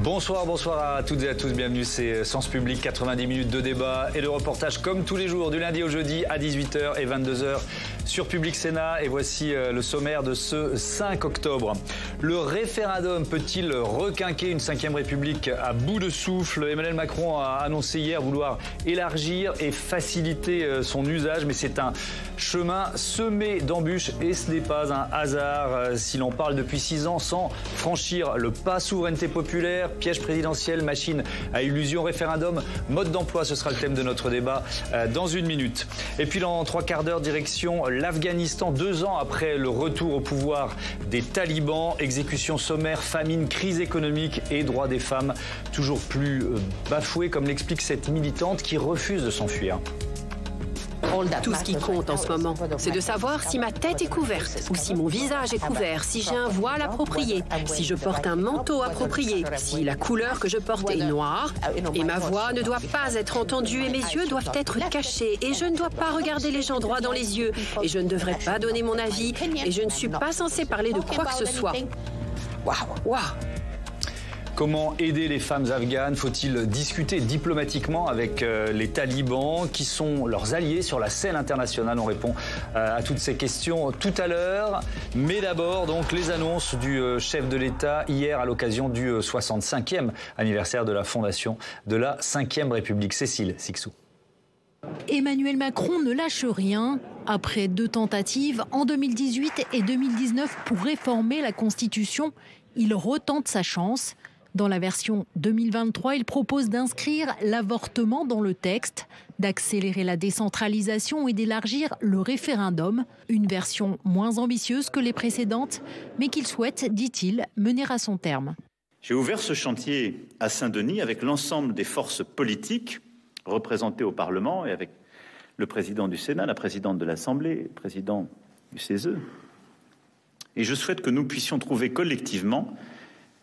Bonsoir, bonsoir à toutes et à tous, bienvenue, c'est Sens Public, 90 minutes de débat et de reportage comme tous les jours, du lundi au jeudi à 18h et 22h sur Public Sénat. Et voici le sommaire de ce 5 octobre. Le référendum peut-il requinquer une 5e République à bout de souffle? Emmanuel Macron a annoncé hier vouloir élargir et faciliter son usage, mais c'est un chemin semé d'embûches et ce n'est pas un hasard. Si l'on parle depuis 6 ans sans franchir le pas souveraineté populaire, piège présidentiel, machine à illusion, référendum, mode d'emploi, ce sera le thème de notre débat dans une minute. Et puis dans 3 quarts d'heure, direction l'Afghanistan, 2 ans après le retour au pouvoir des talibans, exécution sommaire, famine, crise économique et droits des femmes toujours plus bafoués, comme l'explique cette militante qui refuse de s'enfuir. Tout ce qui compte en ce moment, c'est de savoir si ma tête est couverte ou si mon visage est couvert, si j'ai un voile approprié, si je porte un manteau approprié, si la couleur que je porte est noire. Et ma voix ne doit pas être entendue et mes yeux doivent être cachés. Et je ne dois pas regarder les gens droit dans les yeux. Et je ne devrais pas donner mon avis. Et je ne suis pas censée parler de quoi que ce soit. Waouh. Comment aider les femmes afghanes? Faut-il discuter diplomatiquement avec les talibans qui sont leurs alliés sur la scène internationale? On répond à toutes ces questions tout à l'heure. Mais d'abord, donc, les annonces du chef de l'État hier à l'occasion du 65e anniversaire de la fondation de la 5e République. Cécile Sixou. Emmanuel Macron ne lâche rien. Après 2 tentatives en 2018 et 2019 pour réformer la Constitution, il retente sa chance. Dans la version 2023, il propose d'inscrire l'avortement dans le texte, d'accélérer la décentralisation et d'élargir le référendum. Une version moins ambitieuse que les précédentes, mais qu'il souhaite, dit-il, mener à son terme. J'ai ouvert ce chantier à Saint-Denis avec l'ensemble des forces politiques représentées au Parlement et avec le président du Sénat, la présidente de l'Assemblée, le président du CESE. Et je souhaite que nous puissions trouver collectivement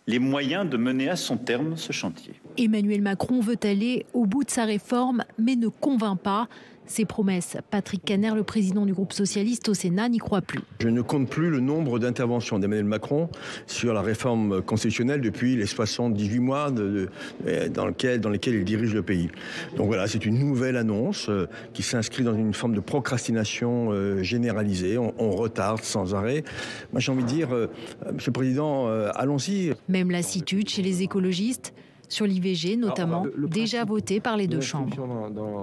les moyens de mener à son terme ce chantier. Emmanuel Macron veut aller au bout de sa réforme, mais ne convainc pas. Ses promesses, Patrick Kanner, le président du groupe socialiste au Sénat, n'y croit plus. Je ne compte plus le nombre d'interventions d'Emmanuel Macron sur la réforme constitutionnelle depuis les 78 mois dans lesquels il dirige le pays. Donc voilà, c'est une nouvelle annonce qui s'inscrit dans une forme de procrastination généralisée. On retarde sans arrêt. Moi, j'ai envie de dire, Monsieur le Président, allons-y. Même lassitude chez les écologistes. Sur l'IVG notamment, déjà voté par les 2 chambres.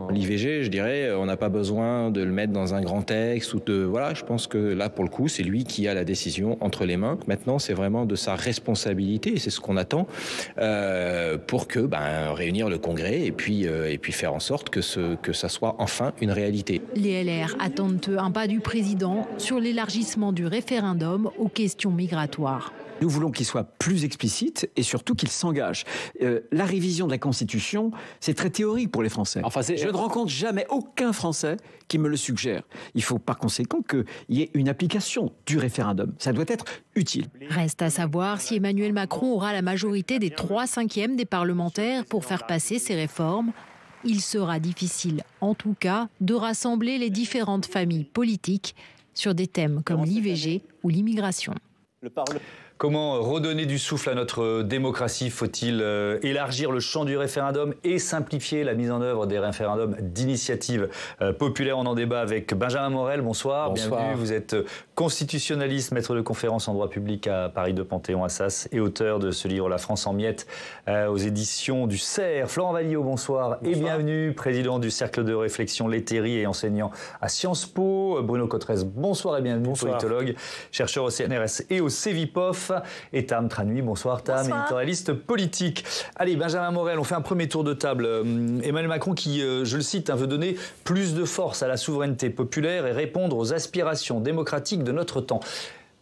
L'IVG, je dirais, on n'a pas besoin de le mettre dans un grand texte ou de voilà. Je pense que là, pour le coup, c'est lui qui a la décision entre les mains. Maintenant, c'est vraiment de sa responsabilité, et c'est ce qu'on attend pour que réunir le Congrès et puis faire en sorte que ça soit enfin une réalité. Les LR attendent un pas du président sur l'élargissement du référendum aux questions migratoires. Nous voulons qu'il soit plus explicite et surtout qu'il s'engage. La révision de la Constitution, c'est très théorique pour les Français. Je ne rencontre jamais aucun Français qui me le suggère. Il faut par conséquent qu'il y ait une application du référendum. Ça doit être utile. Reste à savoir si Emmanuel Macron aura la majorité des 3/5 des parlementaires pour faire passer ces réformes. Il sera difficile, en tout cas, de rassembler les différentes familles politiques sur des thèmes comme l'IVG ou l'immigration. Comment redonner du souffle à notre démocratie? Faut-il élargir le champ du référendum et simplifier la mise en œuvre des référendums d'initiative populaire? On en débat avec Benjamin Morel. Bonsoir. Bienvenue. Vous êtes constitutionnaliste, maître de conférence en droit public à Paris 2 Panthéon-Assas et auteur de ce livre La France en miettes aux éditions du CERF. Florent Valliot, bonsoir. Et bienvenue, président du cercle de réflexion Letterie et enseignant à Sciences Po. Bruno Cotrez, bonsoir et bienvenue, politologue, chercheur au CNRS et au CEVIPOF. Et Tam Tranui, bonsoir Tam, éditorialiste politique. Allez, Benjamin Morel, on fait un premier tour de table. Emmanuel Macron qui, je le cite, veut donner plus de force à la souveraineté populaire et répondre aux aspirations démocratiques de notre temps.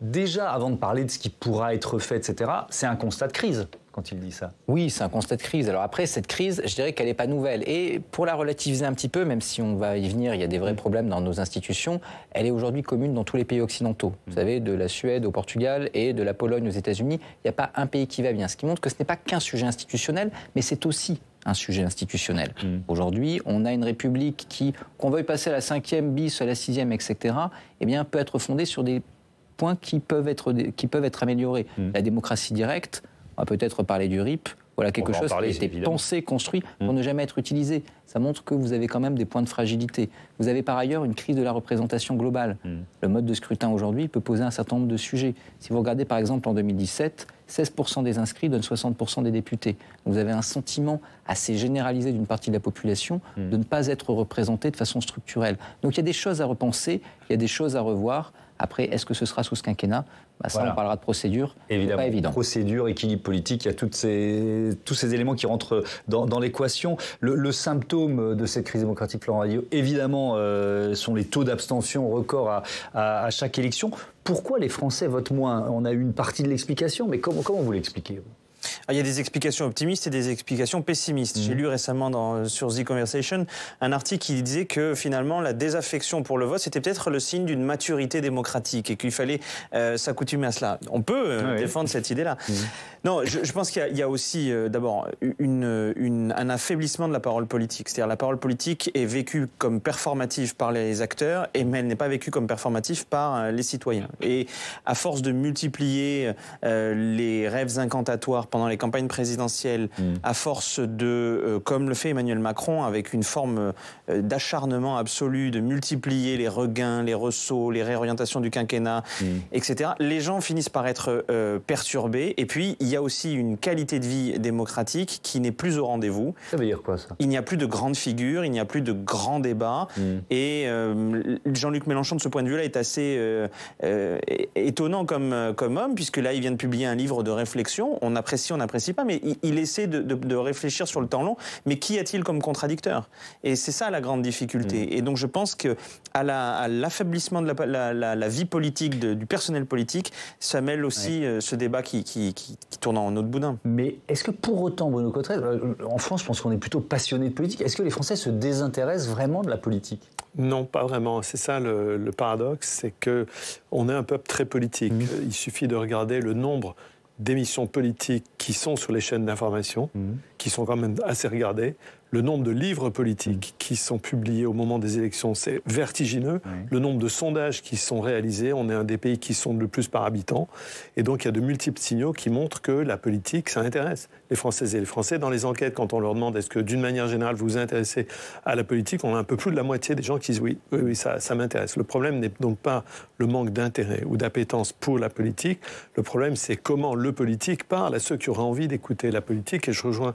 Déjà, avant de parler de ce qui pourra être fait, etc., c'est un constat de crise quand il dit ça. Oui, c'est un constat de crise. Alors après, cette crise, je dirais qu'elle n'est pas nouvelle. Et pour la relativiser un petit peu, même si on va y venir, il y a des vrais problèmes dans nos institutions, elle est aujourd'hui commune dans tous les pays occidentaux. Vous savez, de la Suède au Portugal et de la Pologne aux États-Unis, il n'y a pas un pays qui va bien. Ce qui montre que ce n'est pas qu'un sujet institutionnel, mais c'est aussi un sujet institutionnel. Aujourd'hui, on a une république qui, qu'on veuille passer à la 5e bis, à la 6e, etc., eh bien, peut être fondée sur des points qui peuvent être améliorés. La démocratie directe, on va peut-être parler du RIP, Voilà quelque chose qui a été pensé, construit pour ne jamais être utilisé. Ça montre que vous avez quand même des points de fragilité. Vous avez par ailleurs une crise de la représentation globale. Le mode de scrutin aujourd'hui peut poser un certain nombre de sujets. Si vous regardez par exemple en 2017, 16% des inscrits donnent 60% des députés. Donc vous avez un sentiment assez généralisé d'une partie de la population de ne pas être représenté de façon structurelle. Donc il y a des choses à repenser, il y a des choses à revoir. Après, est-ce que ce sera sous ce quinquennat ? Ça, on parlera de procédure. Évidemment, pas évident. Procédure, équilibre politique, il y a tous ces éléments qui rentrent dans l'équation. Le symptôme de cette crise démocratique, Florent Radiot, évidemment, sont les taux d'abstention records à chaque élection. Pourquoi les Français votent moins ? On a eu une partie de l'explication, mais comment vous l'expliquez ? Il y a des explications optimistes et des explications pessimistes. J'ai lu récemment sur The Conversation un article qui disait que finalement la désaffection pour le vote c'était peut-être le signe d'une maturité démocratique et qu'il fallait s'accoutumer à cela. On peut défendre cette idée-là. Non, je pense qu'il y a aussi d'abord un affaiblissement de la parole politique. C'est-à-dire la parole politique est vécue comme performative par les acteurs, mais elle n'est pas vécue comme performative par les citoyens. Et à force de multiplier les rêves incantatoires pendant les campagnes présidentielles, à force de, comme le fait Emmanuel Macron, avec une forme d'acharnement absolu, de multiplier les regains, les ressauts, les réorientations du quinquennat, etc., les gens finissent par être perturbés. Et puis, il y a aussi une qualité de vie démocratique qui n'est plus au rendez-vous. Ça veut dire quoi, ça ? Il n'y a plus de grandes figures, il n'y a plus de grands débats. Et Jean-Luc Mélenchon, de ce point de vue-là, est assez étonnant comme homme, puisque là, il vient de publier un livre de réflexion. On n'apprécie pas, mais il essaie de réfléchir sur le temps long. Mais qu'y a-t-il comme contradicteur ? Et c'est ça la grande difficulté. Et donc je pense qu'à l'affaiblissement de la vie politique, du personnel politique, ça mêle aussi ce débat qui tourne en autre boudin. Mais est-ce que pour autant, Bruno Cotteret, en France, je pense qu'on est plutôt passionné de politique, est-ce que les Français se désintéressent vraiment de la politique ? Non, pas vraiment. C'est ça le paradoxe, c'est qu'on est un peuple très politique. Il suffit de regarder le nombre d'émissions politiques qui sont sur les chaînes d'information, qui sont quand même assez regardées. Le nombre de livres politiques qui sont publiés au moment des élections, c'est vertigineux. Le nombre de sondages qui sont réalisés, on est un des pays qui sonde le plus par habitant. Et donc, il y a de multiples signaux qui montrent que la politique, ça intéresse les Françaises et les Français. Dans les enquêtes, quand on leur demande est-ce que, d'une manière générale, vous vous intéressez à la politique, on a un peu plus de la moitié des gens qui disent oui, ça m'intéresse. Le problème n'est donc pas le manque d'intérêt ou d'appétence pour la politique. Le problème, c'est comment le politique parle à ceux qui auraient envie d'écouter la politique. Et je rejoins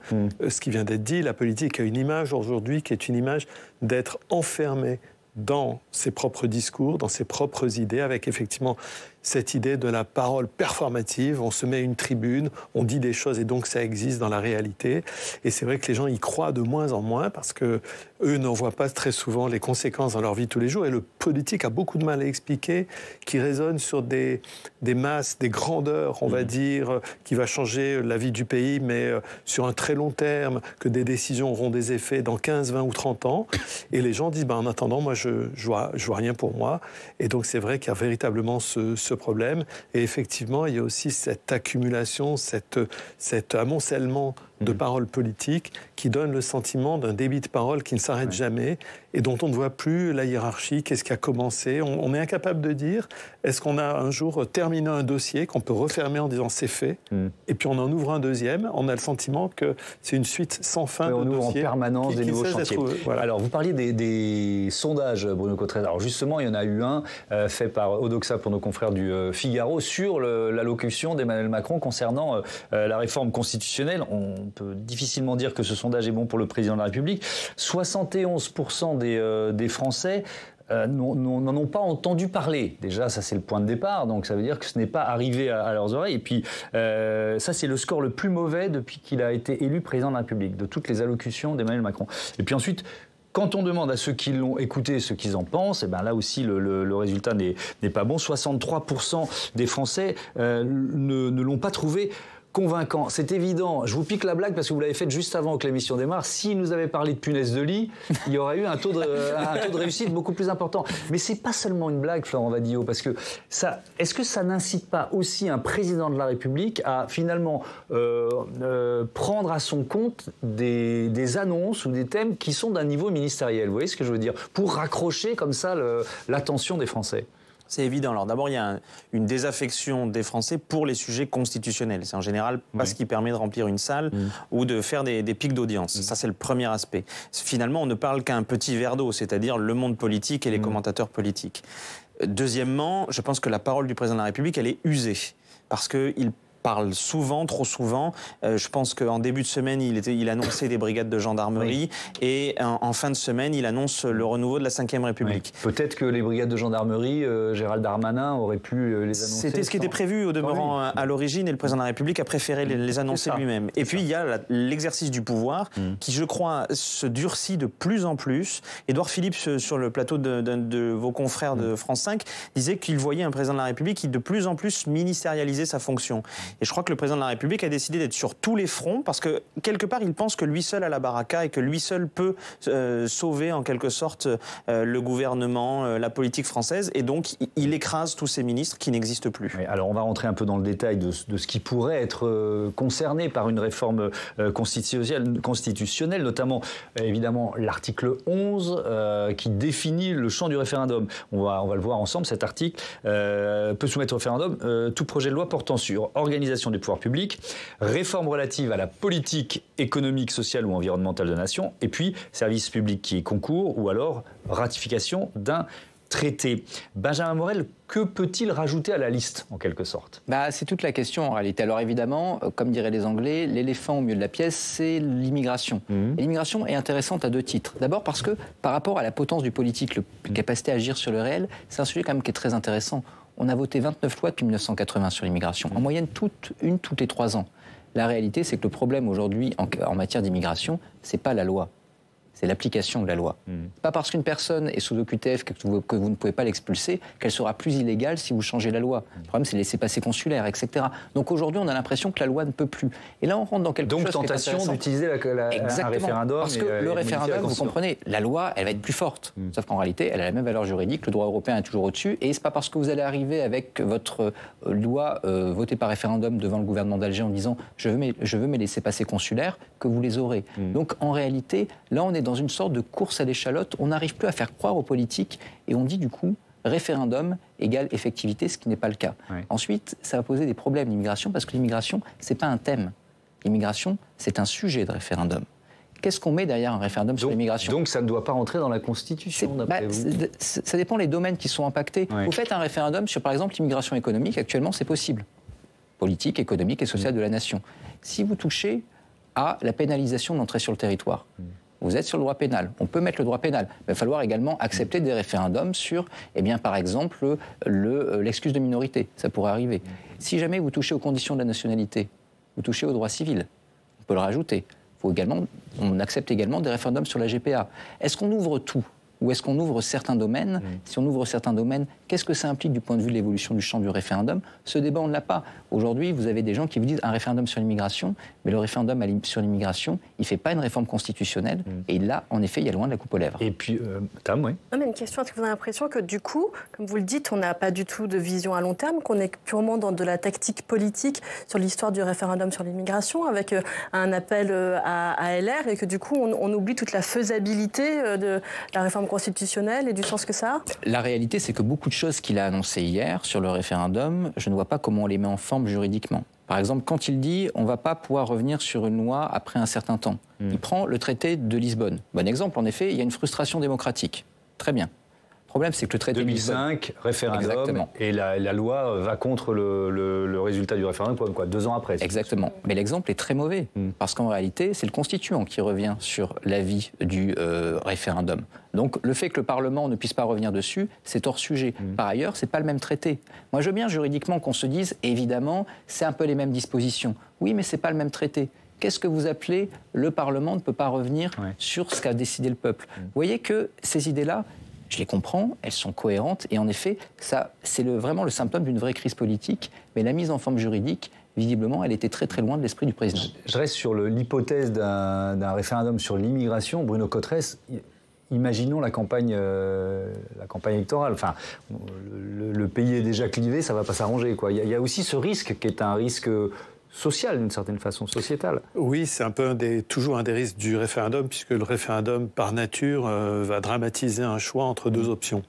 ce qui vient d'être dit. La politique a une image aujourd'hui qui est une image d'être enfermé dans ses propres discours, dans ses propres idées, avec effectivement cette idée de la parole performative. On se met une tribune, on dit des choses et donc ça existe dans la réalité. Et c'est vrai que les gens y croient de moins en moins parce que eux n'en voient pas très souvent les conséquences dans leur vie de tous les jours. Et le politique a beaucoup de mal à expliquer, qui résonne sur des masses, des grandeurs, on va dire, qui va changer la vie du pays, mais sur un très long terme, que des décisions auront des effets dans 15, 20 ou 30 ans. Et les gens disent, en attendant, moi, je vois rien pour moi. Et donc, c'est vrai qu'il y a véritablement ce problème. Et effectivement, il y a aussi cette accumulation, cet amoncellement de paroles politiques qui donne le sentiment d'un débit de parole qui ne s'arrête jamais et dont on ne voit plus la hiérarchie, qu'est-ce qui a commencé. On est incapable de dire, est-ce qu'on a un jour terminé un dossier qu'on peut refermer en disant c'est fait, et puis on en ouvre un deuxième, on a le sentiment que c'est une suite sans fin de dossiers. On ouvre en permanence des nouveaux chantiers. Voilà. Alors, vous parliez des sondages, Bruno Cotteret. Alors justement, il y en a eu un fait par Odoxa pour nos confrères du Figaro sur l'allocution d'Emmanuel Macron concernant la réforme constitutionnelle. On peut difficilement dire que ce sondage est bon pour le président de la République. 71% des Français n'en ont pas entendu parler. Déjà, ça c'est le point de départ, donc ça veut dire que ce n'est pas arrivé à leurs oreilles. Et puis, ça c'est le score le plus mauvais depuis qu'il a été élu président de la République, de toutes les allocutions d'Emmanuel Macron. Et puis ensuite, quand on demande à ceux qui l'ont écouté ce qu'ils en pensent, et ben là aussi le résultat n'est pas bon. 63% des Français ne l'ont pas trouvé convaincant. C'est évident. Je vous pique la blague parce que vous l'avez faite juste avant que l'émission démarre. S'il nous avait parlé de punaises de lit, il y aurait eu un taux de réussite beaucoup plus important. Mais c'est pas seulement une blague, Florent Radiot, parce que est-ce que ça n'incite pas aussi un président de la République à finalement prendre à son compte des annonces ou des thèmes qui sont d'un niveau ministériel? Vous voyez ce que je veux dire? Pour raccrocher comme ça l'attention des Français. C'est évident. Alors d'abord, il y a une désaffection des Français pour les sujets constitutionnels. C'est en général pas ce qui permet de remplir une salle ou de faire des pics d'audience. Ça, c'est le premier aspect. Finalement, on ne parle qu'à un petit verre d'eau, c'est-à-dire le monde politique et les commentateurs politiques. Deuxièmement, je pense que la parole du président de la République, elle est usée. Parce qu'il parle souvent, trop souvent. Je pense qu'en début de semaine, il annonçait des brigades de gendarmerie et en fin de semaine, il annonce le renouveau de la Ve République. Oui. Peut-être que les brigades de gendarmerie, Gérald Darmanin aurait pu les annoncer. C'était ce qui était prévu au demeurant à l'origine et le président de la République a préféré les annoncer lui-même. Et puis il y a l'exercice du pouvoir qui, je crois, se durcit de plus en plus. Édouard Philippe, sur le plateau de vos confrères de France 5, disait qu'il voyait un président de la République qui de plus en plus ministérialisait sa fonction. Et je crois que le président de la République a décidé d'être sur tous les fronts parce que, quelque part, il pense que lui seul a la baraka et que lui seul peut sauver, en quelque sorte, le gouvernement, la politique française. Et donc, il écrase tous ces ministres qui n'existent plus. Oui, alors, on va rentrer un peu dans le détail de ce qui pourrait être concerné par une réforme constitutionnelle, notamment, évidemment, l'article 11 qui définit le champ du référendum. On va le voir ensemble, cet article peut soumettre au référendum tout projet de loi portant sur organisation des pouvoirs publics, réforme relative à la politique économique, sociale ou environnementale de nation, et puis service public qui y concourt, ou alors ratification d'un traité. Benjamin Morel, que peut-il rajouter à la liste, en quelque sorte ? C'est toute la question, en réalité. Alors évidemment, comme diraient les Anglais, l'éléphant au milieu de la pièce, c'est l'immigration. Et l'immigration est intéressante à deux titres. D'abord parce que, par rapport à la potence du politique, la capacité à agir sur le réel, c'est un sujet quand même qui est très intéressant. On a voté 29 lois depuis 1980 sur l'immigration, en moyenne toutes les 3 ans. La réalité, c'est que le problème aujourd'hui en matière d'immigration, c'est pas la loi. C'est l'application de la loi. Pas parce qu'une personne est sous OQTF que vous ne pouvez pas l'expulser, qu'elle sera plus illégale si vous changez la loi. Le problème, c'est les laissez-passer consulaires, etc. Donc aujourd'hui, on a l'impression que la loi ne peut plus. Et là, on rentre dans quelque chose qui est intéressant. Donc, tentation d'utiliser un référendum. Parce que le référendum, vous comprenez, la loi, elle va être plus forte. Sauf qu'en réalité, elle a la même valeur juridique. Le droit européen est toujours au-dessus. Et c'est pas parce que vous allez arriver avec votre loi votée par référendum devant le gouvernement d'Alger en disant je veux mes laissez-passer consulaires que vous les aurez. Donc en réalité, là, on est dans une sorte de course à l'échalote. On n'arrive plus à faire croire aux politiques et on dit du coup référendum égale effectivité, ce qui n'est pas le cas. Ensuite, ça va poser des problèmes d'immigration parce que l'immigration, c'est pas un thème. L'immigration, c'est un sujet de référendum. Qu'est-ce qu'on met derrière un référendum sur l'immigration ? Donc ça ne doit pas rentrer dans la Constitution, d'après vous ? Ça dépend des domaines qui sont impactés. Vous faites un référendum sur, par exemple, l'immigration économique. Actuellement, c'est possible. Politique, économique et sociale de la nation. Si vous touchez à la pénalisation d'entrée sur le territoire, vous êtes sur le droit pénal. On peut mettre le droit pénal. Il va falloir également accepter des référendums sur, par exemple, l'excuse de minorité. Ça pourrait arriver. Si jamais vous touchez aux conditions de la nationalité, vous touchez au droit civil. On peut le rajouter. On accepte également des référendums sur la GPA. Est-ce qu'on ouvre tout ? Ou est-ce qu'on ouvre certains domaines ? Si on ouvre certains domaines, qu'est-ce que ça implique du point de vue de l'évolution du champ du référendum ? Ce débat, on ne l'a pas. Aujourd'hui, vous avez des gens qui vous disent un référendum sur l'immigration, mais le référendum sur l'immigration, il ne fait pas une réforme constitutionnelle. Et là, en effet, il y a loin de la coupe aux lèvres. Et puis, Tam, oui. Non, mais une question, est-ce que vous avez l'impression que du coup, comme vous le dites, on n'a pas du tout de vision à long terme, qu'on est purement dans de la tactique politique sur l'histoire du référendum sur l'immigration, avec un appel à LR, et que du coup, on oublie toute la faisabilité de la réforme constitutionnelle et du sens que ça a ? La réalité, c'est que beaucoup de choses qu'il a annoncées hier sur le référendum, je ne vois pas comment on les met en forme juridiquement. Par exemple, quand il dit on ne va pas pouvoir revenir sur une loi après un certain temps, il prend le traité de Lisbonne. Bon exemple, en effet, il y a une frustration démocratique. Très bien. Le problème, c'est que le traité 2005, référendum, exactement. Et la loi va contre le résultat du référendum, 2 ans après. Exactement. Mais l'exemple est très mauvais, parce qu'en réalité, c'est le constituant qui revient sur l'avis du référendum. Donc, le fait que le Parlement ne puisse pas revenir dessus, c'est hors sujet. Par ailleurs, c'est pas le même traité. Moi, je veux bien juridiquement qu'on se dise, évidemment, c'est un peu les mêmes dispositions. Oui, mais c'est pas le même traité. Qu'est-ce que vous appelez le Parlement ne peut pas revenir sur ce qu'a décidé le peuple ? Vous voyez que ces idées-là, je les comprends, elles sont cohérentes, et en effet, c'est vraiment le symptôme d'une vraie crise politique, mais la mise en forme juridique, visiblement, elle était très très loin de l'esprit du président. Je reste sur l'hypothèse d'un référendum sur l'immigration. Bruno Cotresse, imaginons la campagne électorale. Enfin, le pays est déjà clivé, ça ne va pas s'arranger, quoi. Il y a aussi ce risque qui est un risque social, d'une certaine façon, sociétal. Oui, c'est toujours un des risques du référendum, puisque le référendum, par nature, va dramatiser un choix entre 2 options.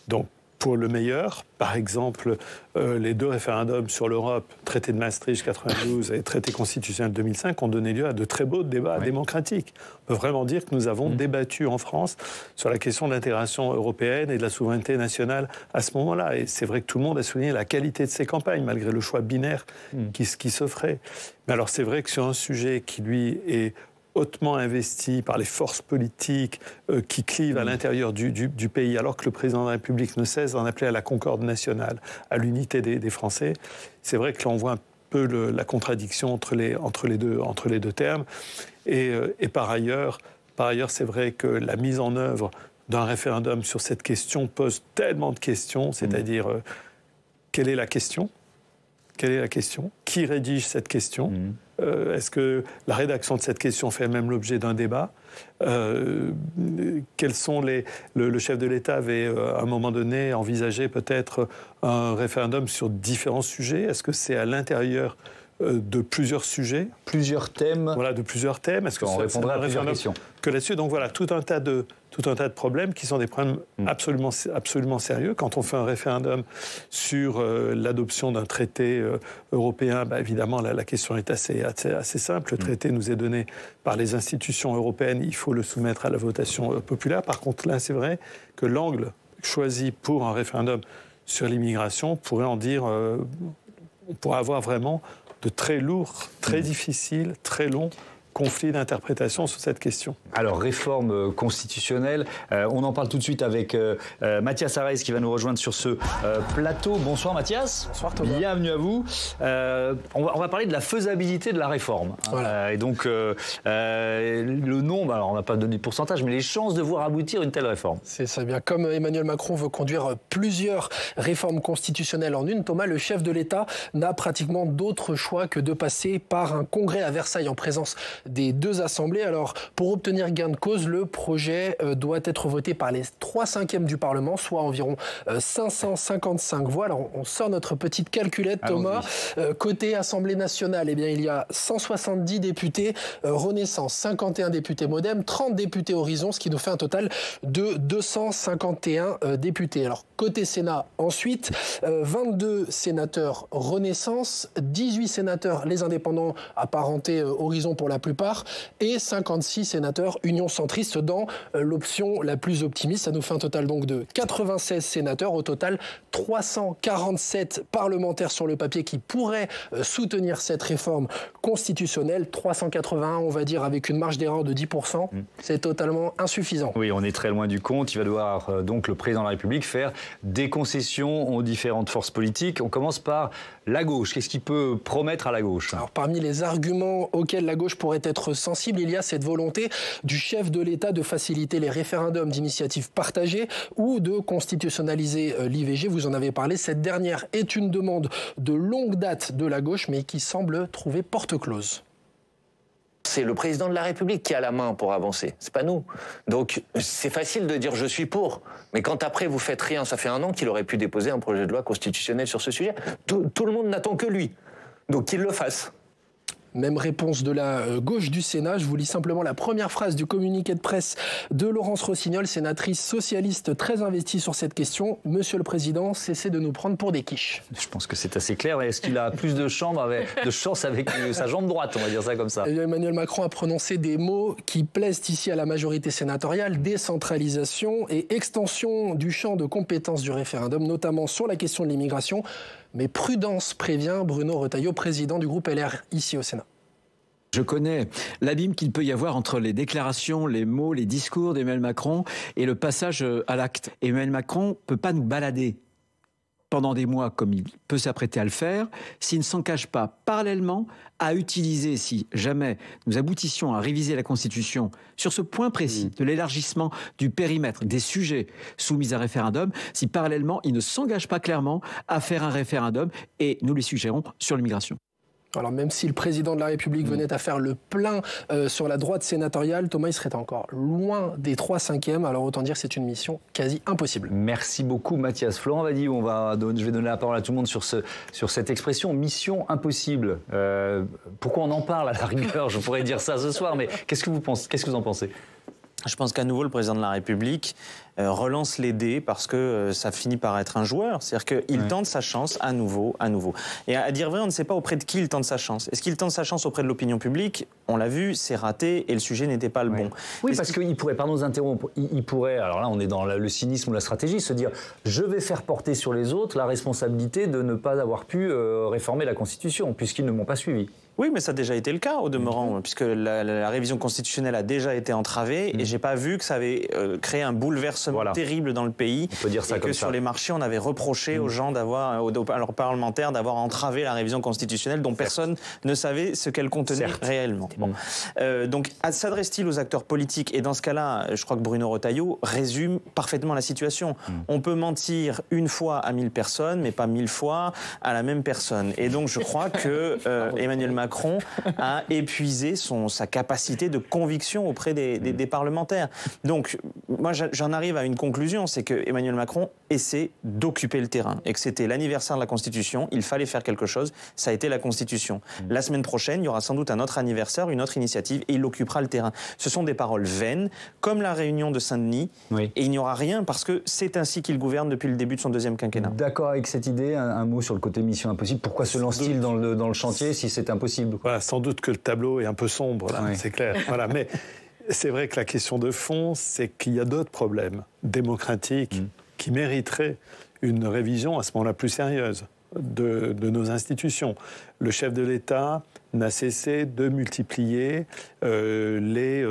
Donc, pour le meilleur. Par exemple, les 2 référendums sur l'Europe, traité de Maastricht 92 et traité constitutionnel 2005, ont donné lieu à de très beaux débats démocratiques. On peut vraiment dire que nous avons débattu en France sur la question de l'intégration européenne et de la souveraineté nationale à ce moment-là. Et c'est vrai que tout le monde a souligné la qualité de ces campagnes, malgré le choix binaire qui s'offrait. Mais alors c'est vrai que sur un sujet qui, lui, est hautement investi par les forces politiques qui clivent à l'intérieur du pays, alors que le président de la République ne cesse d'en appeler à la concorde nationale, à l'unité des Français. C'est vrai que là, on voit un peu la contradiction entre les deux termes. Et par ailleurs, c'est vrai que la mise en œuvre d'un référendum sur cette question pose tellement de questions, c'est-à-dire quelle est la question ? Quelle est la question ? Qui rédige cette question ? Est-ce que la rédaction de cette question fait même l'objet d'un débat ? Quels sont le chef de l'État avait à un moment donné envisagé peut-être un référendum sur différents sujets. Est-ce que c'est à l'intérieur de plusieurs sujets, plusieurs thèmes. Voilà, de plusieurs thèmes. Est-ce que on répondra à plusieurs questions que là-dessus? Donc voilà, tout un tas de problèmes qui sont des problèmes absolument sérieux. Quand on fait un référendum sur l'adoption d'un traité européen, évidemment, la question est assez simple. Le traité nous est donné par les institutions européennes. Il faut le soumettre à la votation populaire. Par contre, là, c'est vrai que l'angle choisi pour un référendum sur l'immigration pourrait en dire... on pourrait avoir vraiment de très lourds, très difficiles, très longs conflit d'interprétation sur cette question. Alors, réforme constitutionnelle, on en parle tout de suite avec Mathias Arès qui va nous rejoindre sur ce plateau. Bonsoir Mathias. Bonsoir Thomas. Bienvenue à vous. On va parler de la faisabilité de la réforme. Voilà. Et donc, le nombre, alors on n'a pas donné de pourcentage, mais les chances de voir aboutir une telle réforme. C'est ça, bien. Comme Emmanuel Macron veut conduire plusieurs réformes constitutionnelles en une, Thomas, le chef de l'État n'a pratiquement d'autre choix que de passer par un congrès à Versailles en présence des deux assemblées. Alors, pour obtenir gain de cause, le projet doit être voté par les 3/5 du Parlement, soit environ 555 voix. Alors, on sort notre petite calculette, Thomas. Côté Assemblée nationale, eh bien, il y a 170 députés Renaissance, 51 députés Modem, 30 députés Horizon, ce qui nous fait un total de 251 députés. Alors, côté Sénat, ensuite, 22 sénateurs Renaissance, 18 sénateurs les indépendants apparentés Horizon pour la plupart, et 56 sénateurs Union centriste dans l'option la plus optimiste. Ça nous fait un total donc de 96 sénateurs. Au total, 347 parlementaires sur le papier qui pourraient soutenir cette réforme constitutionnelle. 381, on va dire, avec une marge d'erreur de 10%. C'est totalement insuffisant. Oui, on est très loin du compte. Il va devoir donc le président de la République faire des concessions aux différentes forces politiques. On commence par la gauche. Qu'est-ce qu'il peut promettre à la gauche? Alors, parmi les arguments auxquels la gauche pourrait être sensible, il y a cette volonté du chef de l'État de faciliter les référendums d'initiative partagée ou de constitutionnaliser l'IVG. Vous en avez parlé. Cette dernière est une demande de longue date de la gauche, mais qui semble trouver porte close. C'est le président de la République qui a la main pour avancer, c'est pas nous. Donc c'est facile de dire je suis pour, mais quand après vous faites rien, ça fait 1 an qu'il aurait pu déposer un projet de loi constitutionnel sur ce sujet. Tout le monde n'attend que lui, donc qu'il le fasse. Même réponse de la gauche du Sénat. Je vous lis simplement la première phrase du communiqué de presse de Laurence Rossignol, sénatrice socialiste très investie sur cette question. Monsieur le Président, cessez de nous prendre pour des quiches. Je pense que c'est assez clair. Est-ce qu'il a plus de chance avec sa jambe droite, on va dire ça comme ça? Emmanuel Macron a prononcé des mots qui plaisent ici à la majorité sénatoriale: décentralisation et extension du champ de compétences du référendum, notamment sur la question de l'immigration. Mais prudence, prévient Bruno Retailleau, président du groupe LR ici au Sénat. Je connais l'abîme qu'il peut y avoir entre les déclarations, les mots, les discours d'Emmanuel Macron et le passage à l'acte. Emmanuel Macron ne peut pas nous balader pendant des mois comme il peut s'apprêter à le faire s'il ne s'engage pas parallèlement à utiliser, si jamais nous aboutissions à réviser la Constitution sur ce point précis de l'élargissement du périmètre des sujets soumis à référendum, si parallèlement il ne s'engage pas clairement à faire un référendum, et nous lui suggérons, sur l'immigration. Alors même si le président de la République venait à faire le plein sur la droite sénatoriale, Thomas, il serait encore loin des 3/5. Alors autant dire que c'est une mission quasi impossible. Merci beaucoup Mathias. Florent Badi, je vais donner la parole à tout le monde sur cette expression mission impossible. Pourquoi on en parle à la rigueur? Je pourrais dire ça ce soir, mais qu'est-ce que vous en pensez? Je pense qu'à nouveau, le président de la République relance les dés parce que ça finit par être un joueur. C'est-à-dire qu'il tente sa chance à nouveau. Et à dire vrai, on ne sait pas auprès de qui il tente sa chance. Est-ce qu'il tente sa chance auprès de l'opinion publique? On l'a vu, c'est raté et le sujet n'était pas le bon. Oui, parce qu'il pourrait, pardon de vous interrompre, il pourrait, alors là on est dans le cynisme ou la stratégie, se dire je vais faire porter sur les autres la responsabilité de ne pas avoir pu réformer la Constitution, puisqu'ils ne m'ont pas suivi. Oui, mais ça a déjà été le cas au demeurant, puisque la révision constitutionnelle a déjà été entravée et j'ai pas vu que ça avait créé un bouleversement terrible dans le pays. On peut dire ça et que sur les marchés, on avait reproché aux gens à leurs parlementaires d'avoir entravé la révision constitutionnelle dont personne ne savait ce qu'elle contenait réellement. Bon. Donc, s'adresse-t-il aux acteurs politiques? Et dans ce cas-là, je crois que Bruno Retailleau résume parfaitement la situation. On peut mentir une fois à 1000 personnes, mais pas 1000 fois à la même personne. Et donc, je crois que Emmanuel Macron a épuisé sa capacité de conviction auprès des parlementaires. Donc, moi, j'en arrive à une conclusion, c'est que Emmanuel Macron essaie d'occuper le terrain et que c'était l'anniversaire de la Constitution, il fallait faire quelque chose, ça a été la Constitution. La semaine prochaine, il y aura sans doute un autre anniversaire, une autre initiative et il occupera le terrain. Ce sont des paroles vaines, comme la réunion de Saint-Denis, et il n'y aura rien parce que c'est ainsi qu'il gouverne depuis le début de son deuxième quinquennat. D'accord avec cette idée, un mot sur le côté mission impossible. Pourquoi se lance-t-il dans le chantier si c'est impossible? Voilà, sans doute que le tableau est un peu sombre, là, c'est clair. Voilà, mais c'est vrai que la question de fond, c'est qu'il y a d'autres problèmes démocratiques qui mériteraient une révision à ce moment-là plus sérieuse de nos institutions. Le chef de l'État n'a cessé de multiplier les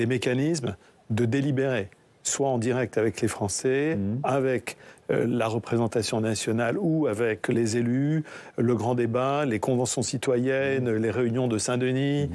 mécanismes de délibérer, soit en direct avec les Français, avec la représentation nationale ou avec les élus, le grand débat, les conventions citoyennes, les réunions de Saint-Denis.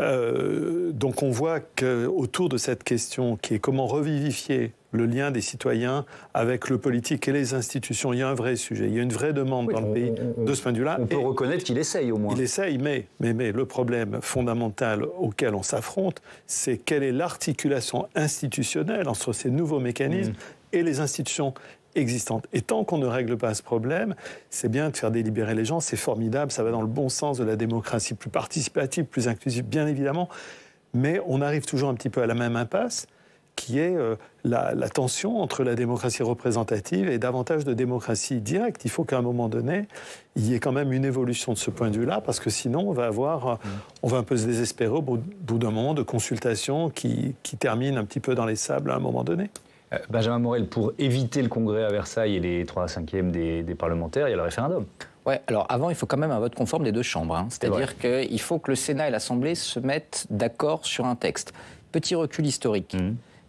Donc on voit qu'autour de cette question qui est comment revivifier le lien des citoyens avec le politique et les institutions, il y a un vrai sujet, il y a une vraie demande dans le pays de ce point de vue-là. On peut reconnaître qu'il essaye au moins. Il essaye, mais le problème fondamental auquel on s'affronte, c'est quelle est l'articulation institutionnelle entre ces nouveaux mécanismes et les institutions existantes. Et tant qu'on ne règle pas ce problème, c'est bien de faire délibérer les gens, c'est formidable, ça va dans le bon sens de la démocratie plus participative, plus inclusive, bien évidemment, mais on arrive toujours un petit peu à la même impasse, qui est la tension entre la démocratie représentative et davantage de démocratie directe. Il faut qu'à un moment donné, il y ait quand même une évolution de ce point de vue-là, parce que sinon, on va un peu se désespérer au bout d'un moment de consultation qui termine un petit peu dans les sables à un moment donné. Benjamin Morel, pour éviter le Congrès à Versailles et les 3/5 des parlementaires, il y a le référendum. Ouais, alors avant, il faut quand même un vote conforme des deux chambres. Hein. C'est-à-dire qu'il faut que le Sénat et l'Assemblée se mettent d'accord sur un texte. Petit recul historique.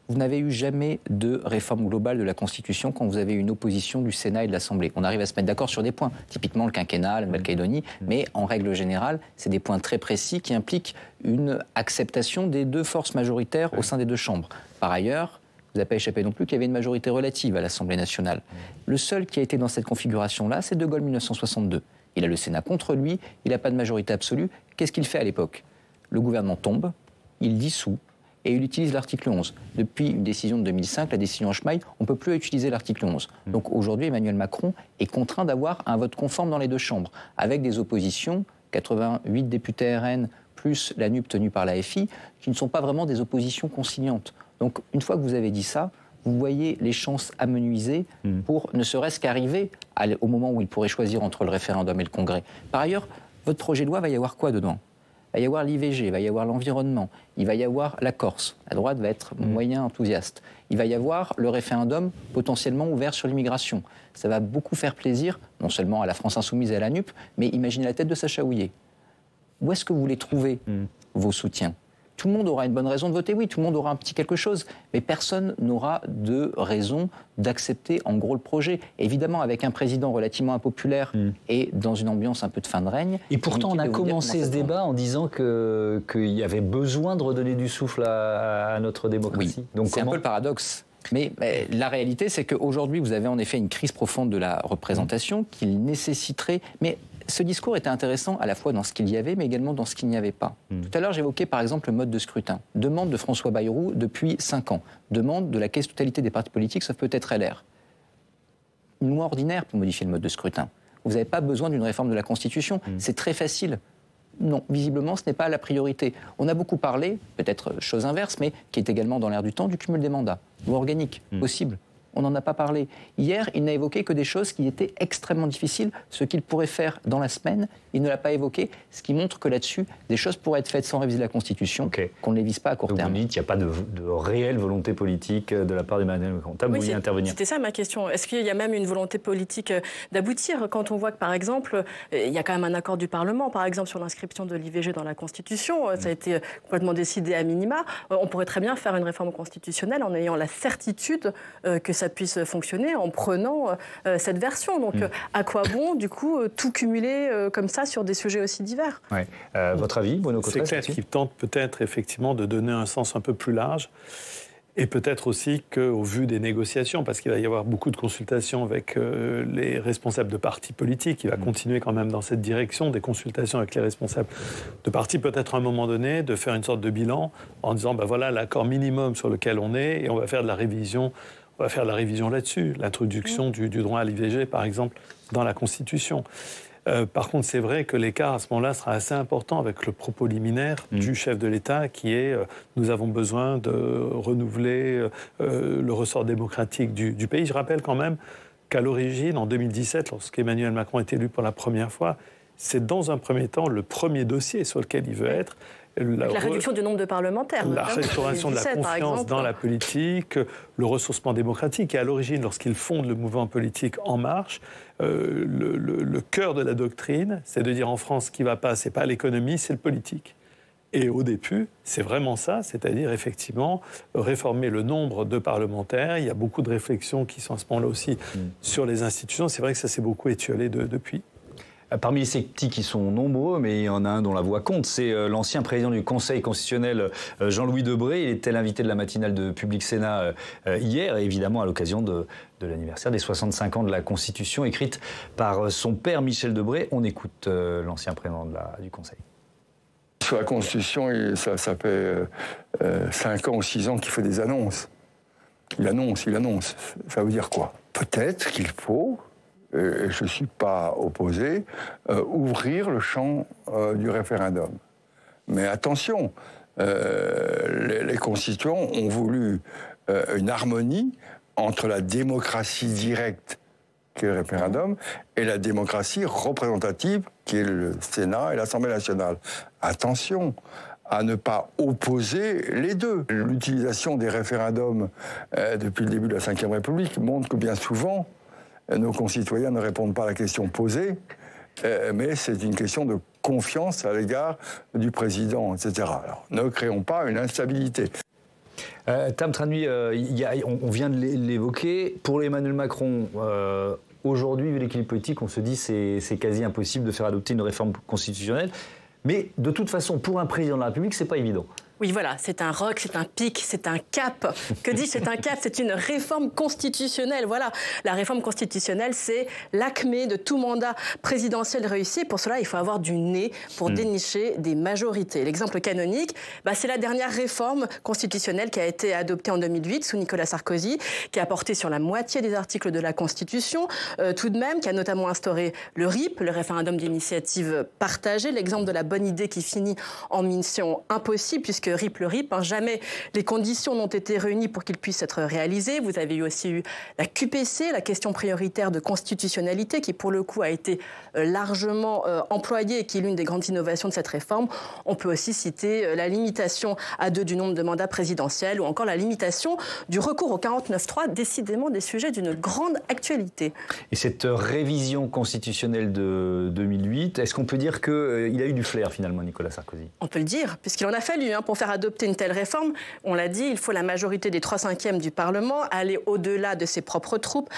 Vous n'avez eu jamais de réforme globale de la Constitution quand vous avez une opposition du Sénat et de l'Assemblée. On arrive à se mettre d'accord sur des points, typiquement le quinquennat, la Nouvelle-Calédonie, mais en règle générale, c'est des points très précis qui impliquent une acceptation des deux forces majoritaires au sein des deux chambres. Par ailleurs, vous n'avez pas échappé non plus qu'il y avait une majorité relative à l'Assemblée nationale. Le seul qui a été dans cette configuration-là, c'est De Gaulle 1962. Il a le Sénat contre lui, il n'a pas de majorité absolue. Qu'est-ce qu'il fait à l'époque? Le gouvernement tombe, il dissout, et il utilise l'article 11. Depuis une décision de 2005, la décision Schmeil, on ne peut plus utiliser l'article 11. Donc aujourd'hui, Emmanuel Macron est contraint d'avoir un vote conforme dans les deux chambres, avec des oppositions, 88 députés RN, plus la NUP tenue par la FI, qui ne sont pas vraiment des oppositions conciliantes. Donc une fois que vous avez dit ça, vous voyez les chances amenuisées pour ne serait-ce qu'arriver au moment où il pourrait choisir entre le référendum et le Congrès. Par ailleurs, votre projet de loi, va y avoir quoi dedans? Il va y avoir l'IVG, il va y avoir l'environnement, il va y avoir la Corse. La droite va être moyen enthousiaste. Il va y avoir le référendum potentiellement ouvert sur l'immigration. Ça va beaucoup faire plaisir, non seulement à la France Insoumise et à la NUP, mais imaginez la tête de Sacha Houlié. Où est-ce que vous voulez trouver vos soutiens? Tout le monde aura une bonne raison de voter, oui, tout le monde aura un petit quelque chose, mais personne n'aura de raison d'accepter en gros le projet. Évidemment, avec un président relativement impopulaire et dans une ambiance un peu de fin de règne. Et pourtant, on a commencé ce débat en disant qu'il y avait besoin de redonner du souffle à notre démocratie. Oui, c'est un peu le paradoxe. Mais la réalité, c'est qu'aujourd'hui, vous avez en effet une crise profonde de la représentation qu'il nécessiterait... Mais ce discours était intéressant à la fois dans ce qu'il y avait, mais également dans ce qu'il n'y avait pas. Tout à l'heure, j'évoquais par exemple le mode de scrutin. Demande de François Bayrou depuis 5 ans. Demande de la quasi-totalité des partis politiques, sauf peut-être LR. Une loi ordinaire pour modifier le mode de scrutin. Vous n'avez pas besoin d'une réforme de la Constitution. C'est très facile. non, visiblement, ce n'est pas la priorité. On a beaucoup parlé, peut-être chose inverse, mais qui est également dans l'air du temps, du cumul des mandats. Loi organique, possible. On n'en a pas parlé. Hier, il n'a évoqué que des choses qui étaient extrêmement difficiles. Ce qu'il pourrait faire dans la semaine, il ne l'a pas évoqué, ce qui montre que là-dessus, des choses pourraient être faites sans réviser la Constitution, qu'on ne les vise pas à court terme. Vous dites qu'il n'y a pas de réelle volonté politique de la part d'Emmanuel Macron. Vous vouliez intervenir. C'était ça ma question. Est-ce qu'il y a même une volonté politique d'aboutir quand on voit que, par exemple, il y a quand même un accord du Parlement, par exemple, sur l'inscription de l'IVG dans la Constitution. Ça a été complètement décidé à minima. On pourrait très bien faire une réforme constitutionnelle en ayant la certitude que ça puisse fonctionner, en prenant cette version. Donc, à quoi bon, du coup, tout cumuler comme ça sur des sujets aussi divers? Votre avis, Bruno Cotteret? C'est clair qu'il tente peut-être effectivement de donner un sens un peu plus large. Et peut-être aussi qu'au vu des négociations, parce qu'il va y avoir beaucoup de consultations avec les responsables de partis politiques, il va continuer quand même dans cette direction, des consultations avec les responsables de partis, peut-être à un moment donné, de faire une sorte de bilan en disant, ben voilà l'accord minimum sur lequel on est, et on va faire de la révision. On va faire de la révision là-dessus, l'introduction du droit à l'IVG, par exemple, dans la Constitution. Par contre, c'est vrai que l'écart, à ce moment-là, sera assez important avec le propos liminaire du chef de l'État, qui est nous avons besoin de renouveler le ressort démocratique du pays. Je rappelle quand même qu'à l'origine, en 2017, lorsqu'Emmanuel Macron est élu pour la première fois, c'est dans un premier temps le premier dossier sur lequel il veut être. La réduction du nombre de parlementaires. La restauration de la confiance dans la politique, le ressourcement démocratique. Et à l'origine, lorsqu'il fonde le mouvement politique En Marche, le cœur de la doctrine, c'est de dire en France, ce qui ne va pas, ce n'est pas l'économie, c'est le politique. Et au début, c'est vraiment ça, c'est-à-dire effectivement réformer le nombre de parlementaires. Il y a beaucoup de réflexions qui sont à ce moment-là aussi sur les institutions. C'est vrai que ça s'est beaucoup étiolé depuis. Parmi les sceptiques qui sont nombreux, mais il y en a un dont la voix compte, c'est l'ancien président du Conseil constitutionnel, Jean-Louis Debré. Il était l'invité de la matinale de Public Sénat hier, évidemment à l'occasion de l'anniversaire des 65 ans de la Constitution, écrite par son père Michel Debré. On écoute l'ancien président du Conseil. Sur la Constitution, ça fait 5 ans ou 6 ans qu'il fait des annonces. Il annonce. Ça veut dire quoi? Peut-être qu'il faut... et je ne suis pas opposé, ouvrir le champ du référendum. Mais attention, les constituants ont voulu une harmonie entre la démocratie directe, qui est le référendum, et la démocratie représentative, qui est le Sénat et l'Assemblée nationale. Attention à ne pas opposer les deux. L'utilisation des référendums depuis le début de la Ve République montre que bien souvent, nos concitoyens ne répondent pas à la question posée, mais c'est une question de confiance à l'égard du président, etc. Alors, ne créons pas une instabilité. Tam Tranui, on vient de l'évoquer. Pour Emmanuel Macron, aujourd'hui, vu l'équilibre politique, on se dit que c'est quasi impossible de faire adopter une réforme constitutionnelle. Mais de toute façon, pour un président de la République, c'est pas évident. Oui, voilà, c'est un roc, c'est un pic, c'est un cap. Que dis-je, c'est un cap, c'est une réforme constitutionnelle. Voilà, la réforme constitutionnelle, c'est l'acmé de tout mandat présidentiel réussi. Pour cela, il faut avoir du nez pour dénicher des majorités. L'exemple canonique, c'est la dernière réforme constitutionnelle qui a été adoptée en 2008 sous Nicolas Sarkozy, qui a porté sur la moitié des articles de la Constitution, tout de même, qui a notamment instauré le RIP, le référendum d'initiative partagée, l'exemple de la bonne idée qui finit en mission impossible, puisque RIP le RIP, jamais les conditions n'ont été réunies pour qu'il puisse être réalisé. Vous avez aussi eu la QPC, la question prioritaire de constitutionnalité, qui pour le coup a été largement employée et qui est l'une des grandes innovations de cette réforme. On peut aussi citer la limitation à 2 du nombre de mandats présidentiels ou encore la limitation du recours au 49.3, décidément des sujets d'une grande actualité. Et cette révision constitutionnelle de 2008, est-ce qu'on peut dire qu'il a eu du flair finalement, Nicolas Sarkozy? On peut le dire, puisqu'il en a fallu pour faire adopter une telle réforme. On l'a dit, il faut la majorité des 3/5 du Parlement, aller au-delà de ses propres troupes.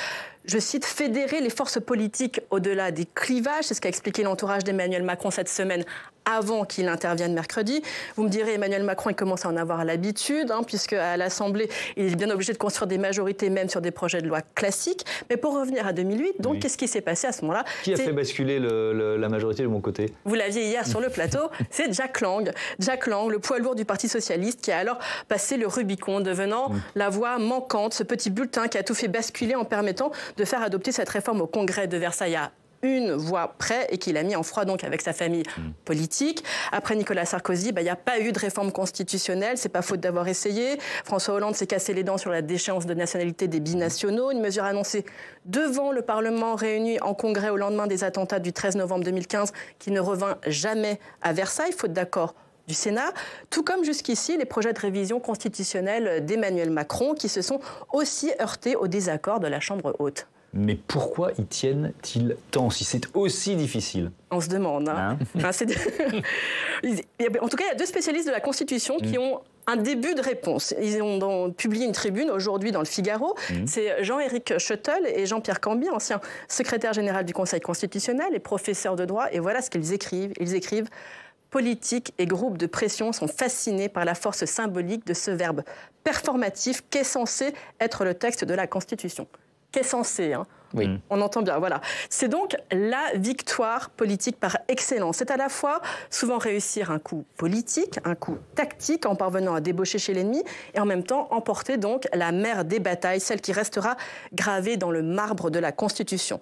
Je cite, fédérer les forces politiques au-delà des clivages. C'est ce qu'a expliqué l'entourage d'Emmanuel Macron cette semaine avant qu'il intervienne mercredi. Vous me direz, Emmanuel Macron, il commence à en avoir l'habitude, puisque à l'Assemblée, il est bien obligé de construire des majorités, même sur des projets de loi classiques. Mais pour revenir à 2008, donc, qu'est-ce qui s'est passé à ce moment-là? Qui a fait basculer la majorité de mon côté? Vous l'aviez hier sur le plateau, c'est Jack Lang. Jack Lang, le poids lourd du Parti socialiste, qui a alors passé le Rubicon, devenant la voix manquante, ce petit bulletin qui a tout fait basculer en permettant de faire adopter cette réforme au Congrès de Versailles une voie près et qu'il a mis en froid donc avec sa famille politique. Après Nicolas Sarkozy, il n'y a pas eu de réforme constitutionnelle, c'est pas faute d'avoir essayé. François Hollande s'est cassé les dents sur la déchéance de nationalité des binationaux, une mesure annoncée devant le Parlement réuni en congrès au lendemain des attentats du 13 novembre 2015 qui ne revint jamais à Versailles, faute d'accord du Sénat, tout comme jusqu'ici les projets de révision constitutionnelle d'Emmanuel Macron qui se sont aussi heurtés au désaccord de la Chambre haute. Mais pourquoi y tiennent-ils tant si c'est aussi difficile? On se demande. Hein. En tout cas, il y a deux spécialistes de la Constitution qui ont un début de réponse. Ils ont publié une tribune aujourd'hui dans le Figaro. C'est Jean-Éric Schuttel et Jean-Pierre Camby, ancien secrétaire général du Conseil constitutionnel et professeur de droit. Et voilà ce qu'ils écrivent. Ils écrivent « Politique et groupes de pression sont fascinés par la force symbolique de ce verbe performatif qu'est censé être le texte de la Constitution. » Qu'est censé, hein. Oui. On entend bien, voilà. C'est donc la victoire politique par excellence. C'est à la fois souvent réussir un coup politique, un coup tactique en parvenant à débaucher chez l'ennemi et en même temps emporter donc la mère des batailles, celle qui restera gravée dans le marbre de la Constitution.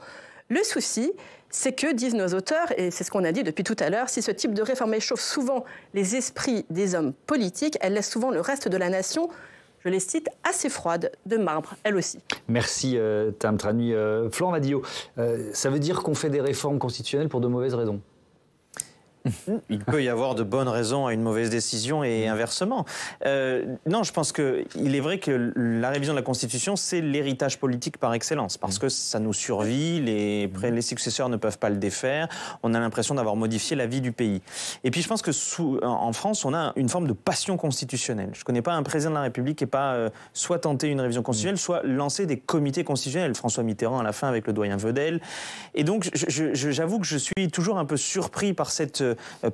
Le souci, c'est que, disent nos auteurs, et c'est ce qu'on a dit depuis tout à l'heure, si ce type de réforme échauffe souvent les esprits des hommes politiques, elle laisse souvent le reste de la nation, je les cite, assez froide de marbre, elle aussi. Merci Tam Tranui. Florent Madillo, ça veut dire qu'on fait des réformes constitutionnelles pour de mauvaises raisons? Il peut y avoir de bonnes raisons à une mauvaise décision et inversement. Non, je pense qu'il est vrai que la révision de la Constitution, c'est l'héritage politique par excellence, parce que ça nous survit, les successeurs ne peuvent pas le défaire, on a l'impression d'avoir modifié la vie du pays. Et puis je pense que en France, on a une forme de passion constitutionnelle. Je ne connais pas un président de la République qui n'ait pas soit tenté une révision constitutionnelle, soit lancé des comités constitutionnels. François Mitterrand à la fin avec le doyen Vedel. Et donc j'avoue que je suis toujours un peu surpris par cette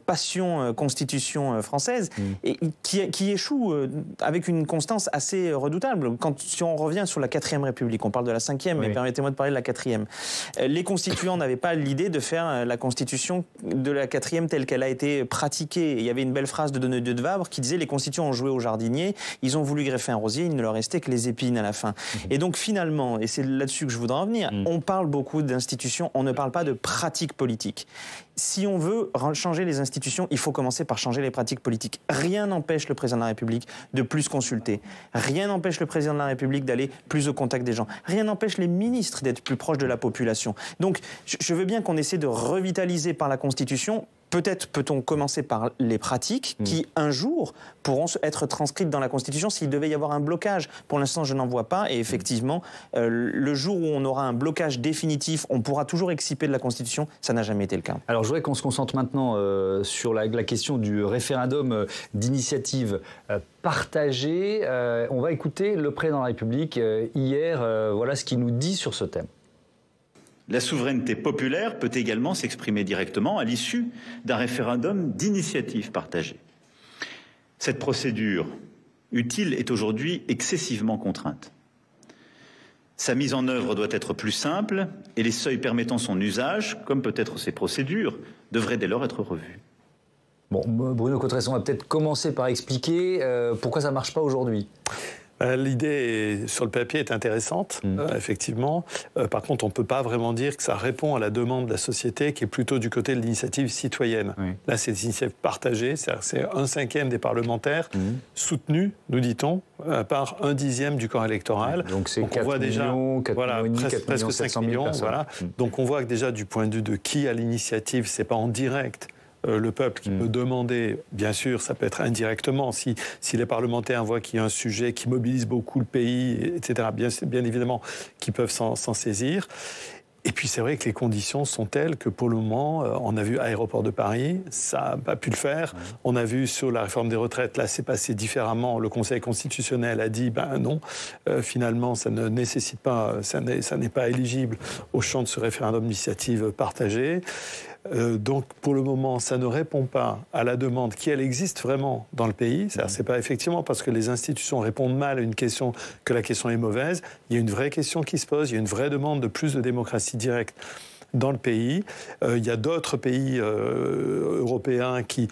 passion constitution française et qui échoue avec une constance assez redoutable. Si on revient sur la 4e République, on parle de la 5e, mais permettez-moi de parler de la 4e. Les constituants n'avaient pas l'idée de faire la constitution de la 4e telle qu'elle a été pratiquée. Il y avait une belle phrase de Deneuve de Vabre qui disait « Les constituants ont joué au jardinier, ils ont voulu greffer un rosier, il ne leur restait que les épines à la fin ». Et donc finalement, et c'est là-dessus que je voudrais en venir, on parle beaucoup d'institutions, on ne parle pas de pratiques politiques. Si on veut changer les institutions, il faut commencer par changer les pratiques politiques. Rien n'empêche le président de la République de plus consulter. Rien n'empêche le président de la République d'aller plus au contact des gens. Rien n'empêche les ministres d'être plus proches de la population. Donc, je veux bien qu'on essaie de revitaliser par la Constitution. Peut-être peut-on commencer par les pratiques qui, un jour, pourront être transcrites dans la Constitution s'il devait y avoir un blocage. Pour l'instant, je n'en vois pas. Et effectivement, le jour où on aura un blocage définitif, on pourra toujours exciper de la Constitution. Ça n'a jamais été le cas. Alors, je voudrais qu'on se concentre maintenant sur la question du référendum d'initiative partagée. On va écouter le président de la République hier. Voilà ce qu'il nous dit sur ce thème. La souveraineté populaire peut également s'exprimer directement à l'issue d'un référendum d'initiative partagée. Cette procédure utile est aujourd'hui excessivement contrainte. Sa mise en œuvre doit être plus simple et les seuils permettant son usage, comme peut-être ces procédures, devraient dès lors être revus. Bon, Bruno Cotresson va peut-être commencer par expliquer pourquoi ça ne marche pas aujourd'hui. L'idée sur le papier est intéressante, effectivement. Par contre, on ne peut pas vraiment dire que ça répond à la demande de la société qui est plutôt du côté de l'initiative citoyenne. Là, c'est l'initiative partagée, c'est 1/5 des parlementaires soutenus, nous dit-on, par 1/10 du corps électoral. Donc c'est 4 millions, 4 millions, presque 5 millions. Voilà. Donc on voit que déjà du point de vue de qui a l'initiative, c'est pas en direct le peuple qui peut demander, bien sûr, ça peut être indirectement, si les parlementaires voient qu'il y a un sujet qui mobilise beaucoup le pays, etc., bien évidemment, qu'ils peuvent s'en saisir. Et puis c'est vrai que les conditions sont telles que pour le moment, on a vu Aéroport de Paris, ça n'a pas pu le faire. On a vu sur la réforme des retraites, là c'est passé différemment. Le Conseil constitutionnel a dit, ben non, finalement ça ne nécessite pas, ça n'est pas éligible au champ de ce référendum d'initiative partagée. Donc pour le moment, ça ne répond pas à la demande qui, elle, existe vraiment dans le pays. C'est pas effectivement parce que les institutions répondent mal à une question que la question est mauvaise. Il y a une vraie question qui se pose, il y a une vraie demande de plus de démocratie directe dans le pays. Il y a d'autres pays européens qui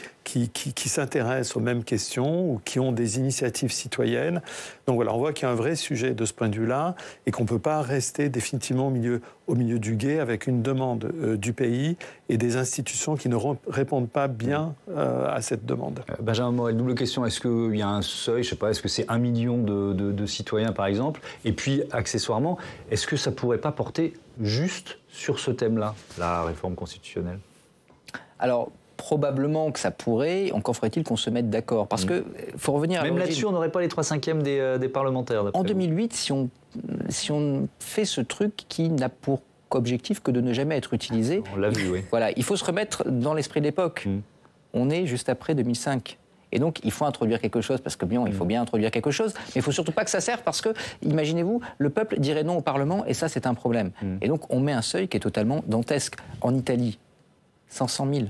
s'intéressent aux mêmes questions ou qui ont des initiatives citoyennes. Donc voilà, on voit qu'il y a un vrai sujet de ce point de vue-là et qu'on ne peut pas rester définitivement au milieu. au milieu du gué avec une demande du pays et des institutions qui ne répondent pas bien à cette demande. Benjamin Morel, double question. Est-ce qu'il y a un seuil, je sais pas, est-ce que c'est 1 million de citoyens par exemple? Et puis, accessoirement, est-ce que ça pourrait pas porter juste sur ce thème-là, la réforme constitutionnelle? Alors, probablement que ça pourrait, encore faudrait-il qu'on se mette d'accord. Parce que, faut revenir à même là-dessus, on n'aurait pas les 3/5 des parlementaires. En 2008, si on fait ce truc qui n'a pour objectif que de ne jamais être utilisé... On l'a vu, oui. Voilà, il faut se remettre dans l'esprit de l'époque. On est juste après 2005. Et donc, il faut introduire quelque chose, parce que bien, il faut bien introduire quelque chose, mais il ne faut surtout pas que ça serve, parce que, imaginez-vous, le peuple dirait non au Parlement, et ça, c'est un problème. Et donc, on met un seuil qui est totalement dantesque. En Italie, 500 000,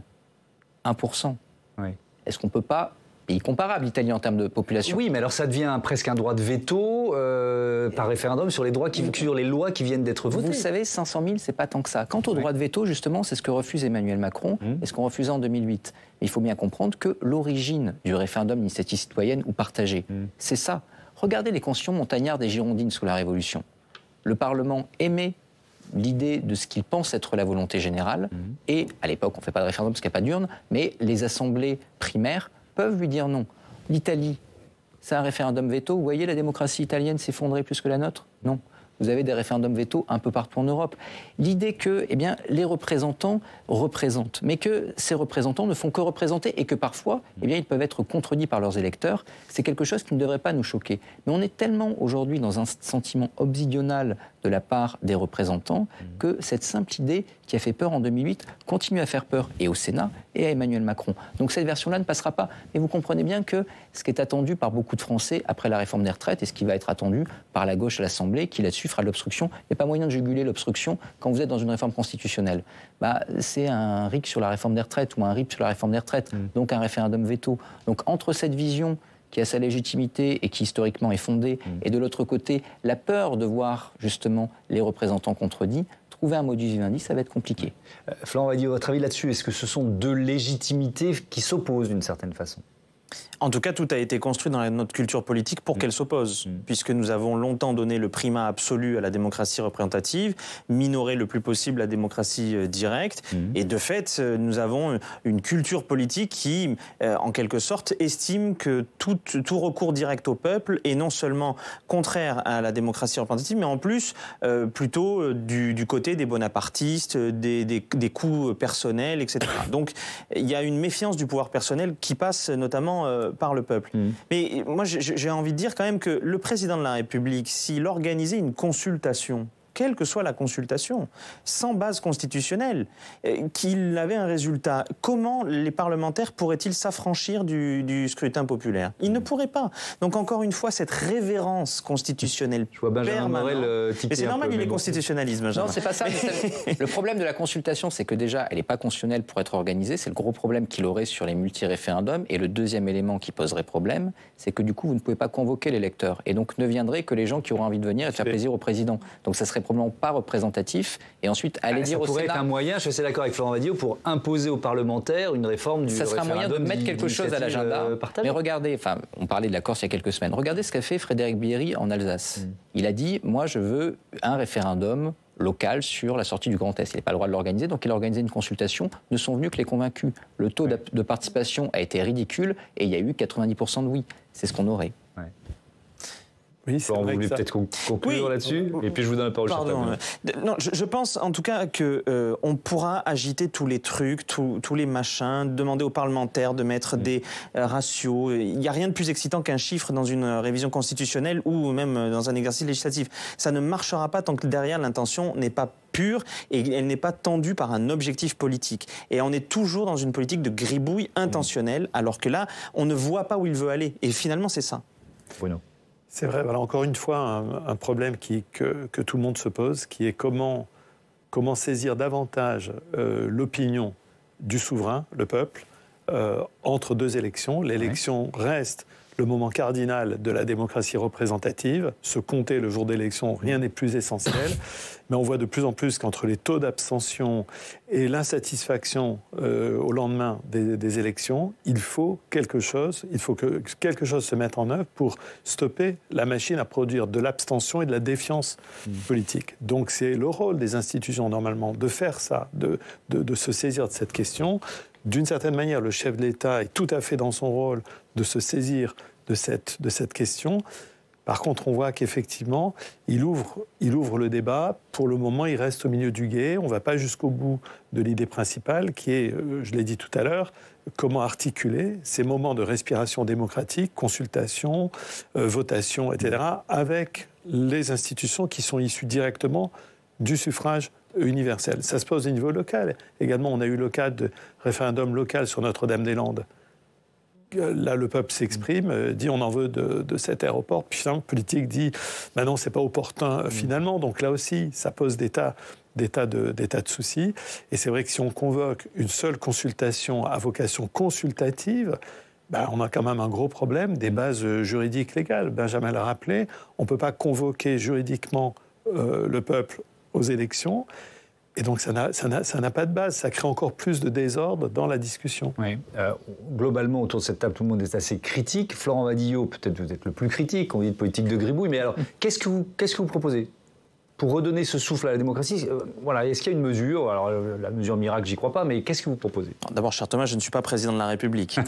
1%. Oui. Est-ce qu'on ne peut pas... Pays comparable, l'Italie, en termes de population. Oui, mais alors ça devient presque un droit de veto par référendum sur les lois qui viennent d'être votées. Vous savez, 500 000, c'est pas tant que ça. Quant au droit de veto, justement, c'est ce que refuse Emmanuel Macron et ce qu'on refusait en 2008. Mais il faut bien comprendre que l'origine du référendum d'initiative citoyenne ou partagée, c'est ça. Regardez les constitutions montagnardes des Girondines sous la Révolution. Le Parlement émet l'idée de ce qu'il pense être la volonté générale, et à l'époque, on ne fait pas de référendum parce qu'il n'y a pas d'urne, mais les assemblées primaires peuvent lui dire non. L'Italie, c'est un référendum veto. Vous voyez, la démocratie italienne s'effondrer plus que la nôtre? Non. Vous avez des référendums veto un peu partout en Europe. L'idée que les représentants représentent, mais que ces représentants ne font que représenter et que parfois, ils peuvent être contredits par leurs électeurs, c'est quelque chose qui ne devrait pas nous choquer. Mais on est tellement aujourd'hui dans un sentiment obsidional de la part des représentants que cette simple idée qui a fait peur en 2008 continue à faire peur et au Sénat et à Emmanuel Macron. Donc cette version-là ne passera pas. Mais vous comprenez bien que ce qui est attendu par beaucoup de Français après la réforme des retraites et ce qui va être attendu par la gauche à l'Assemblée, qui là-dessus fera l'obstruction, il n'y a pas moyen de juguler l'obstruction quand vous êtes dans une réforme constitutionnelle. C'est un RIC sur la réforme des retraites ou un RIP sur la réforme des retraites, donc un référendum veto. Donc entre cette vision qui a sa légitimité et qui historiquement est fondée, et de l'autre côté, la peur de voir justement les représentants contredits, trouver un modus vivendi, ça va être compliqué. Florent Badiou, votre avis là-dessus, est-ce que ce sont deux légitimités qui s'opposent d'une certaine façon? En tout cas, tout a été construit dans notre culture politique pour qu'elle s'oppose, puisque nous avons longtemps donné le primat absolu à la démocratie représentative, minoré le plus possible la démocratie directe, et de fait, nous avons une culture politique qui, en quelque sorte, estime que tout recours direct au peuple est non seulement contraire à la démocratie représentative, mais en plus, plutôt du côté des bonapartistes, des coups personnels, etc. Donc, il y a une méfiance du pouvoir personnel qui passe notamment par le peuple. Mais moi, j'ai envie de dire quand même que le président de la République, s'il organisait une consultation, quelle que soit la consultation, sans base constitutionnelle, qu'il avait un résultat, comment les parlementaires pourraient-ils s'affranchir du scrutin populaire? Ils ne pourraient pas. Donc encore une fois, cette révérence constitutionnelle permanente... Mais c'est normal, il est constitutionnaliste, Benjamin. Non, c'est pas ça. Le problème de la consultation, c'est que déjà, elle n'est pas constitutionnelle pour être organisée. C'est le gros problème qu'il aurait sur les multi-référendums. Et le deuxième élément qui poserait problème, c'est que du coup, vous ne pouvez pas convoquer l'électeur. Et donc, ne viendraient que les gens qui auront envie de venir et de faire plaisir au président. Donc ça serait probablement pas représentatif, et ensuite aller dire au Sénat... Ça pourrait être un moyen, je suis d'accord avec Florent Badiou, pour imposer aux parlementaires une réforme du référendum. Ça sera un moyen de mettre quelque chose à l'agenda. Mais regardez, on parlait de la Corse il y a quelques semaines, regardez ce qu'a fait Frédéric Bierry en Alsace. Il a dit, moi je veux un référendum local sur la sortie du Grand Est. Il n'a pas le droit de l'organiser, donc il a organisé une consultation. Ne sont venus que les convaincus. Le taux de participation a été ridicule, et il y a eu 90% de oui. C'est ce qu'on aurait. Oui, vous voulez peut-être conclure là-dessus, et puis je vous donne la parole. Non, je pense en tout cas que on pourra agiter tous les trucs, tous les machins, demander aux parlementaires de mettre des ratios. Il n'y a rien de plus excitant qu'un chiffre dans une révision constitutionnelle ou même dans un exercice législatif. Ça ne marchera pas tant que derrière l'intention n'est pas pure et elle n'est pas tendue par un objectif politique. Et on est toujours dans une politique de gribouille intentionnelle, alors que là, on ne voit pas où il veut aller. Et finalement, c'est ça. Bruno. C'est vrai, voilà, encore une fois, un problème que tout le monde se pose, qui est comment saisir davantage l'opinion du souverain, le peuple, entre deux élections. L'élection reste le moment cardinal de la démocratie représentative. Se compter le jour d'élection, rien n'est plus essentiel. Mais on voit de plus en plus qu'entre les taux d'abstention et l'insatisfaction au lendemain des élections, il faut que quelque chose se mette en œuvre pour stopper la machine à produire de l'abstention et de la défiance politique. Donc c'est le rôle des institutions normalement de faire ça, de se saisir de cette question. D'une certaine manière, le chef de l'État est tout à fait dans son rôle de se saisir de cette question. Par contre, on voit qu'effectivement, il ouvre le débat. Pour le moment, il reste au milieu du gué. On ne va pas jusqu'au bout de l'idée principale qui est, je l'ai dit tout à l'heure, comment articuler ces moments de respiration démocratique, consultation, votation, etc., avec les institutions qui sont issues directement du suffrage universel. Ça se pose au niveau local. Également, on a eu le cas de référendum local sur Notre-Dame-des-Landes. Là, le peuple s'exprime, dit on en veut de cet aéroport. Puis le politique dit bah non, c'est pas opportun finalement. Donc là aussi, ça pose des tas de soucis. Et c'est vrai que si on convoque une seule consultation à vocation consultative, bah, on a quand même un gros problème des bases juridiques légales. Benjamin l'a rappelé, on ne peut pas convoquer juridiquement le peuple aux élections. Et donc ça n'a pas de base, ça crée encore plus de désordre dans la discussion. Oui. Globalement, autour de cette table, tout le monde est assez critique. Florent Wadillo, peut-être vous êtes le plus critique, on dit de politique de gribouille, mais alors, qu'est-ce que vous proposez pour redonner ce souffle à la démocratie? Voilà, est-ce qu'il y a une mesure? Alors, la mesure miracle, j'y crois pas, mais qu'est-ce que vous proposez? D'abord, cher Thomas, je ne suis pas président de la République.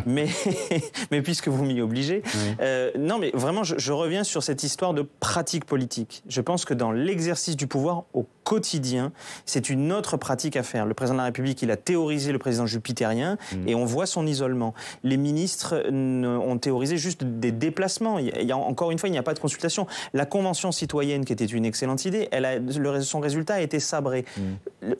mais puisque vous m'y obligez... Oui. Non, mais vraiment, je reviens sur cette histoire de pratique politique. Je pense que dans l'exercice du pouvoir au quotidien, c'est une autre pratique à faire. Le président de la République, il a théorisé le président jupitérien et on voit son isolement. Les ministres ont théorisé juste des déplacements. Encore une fois, il n'y a pas de consultation. La Convention citoyenne, qui était une excellente idée, son résultat a été sabré.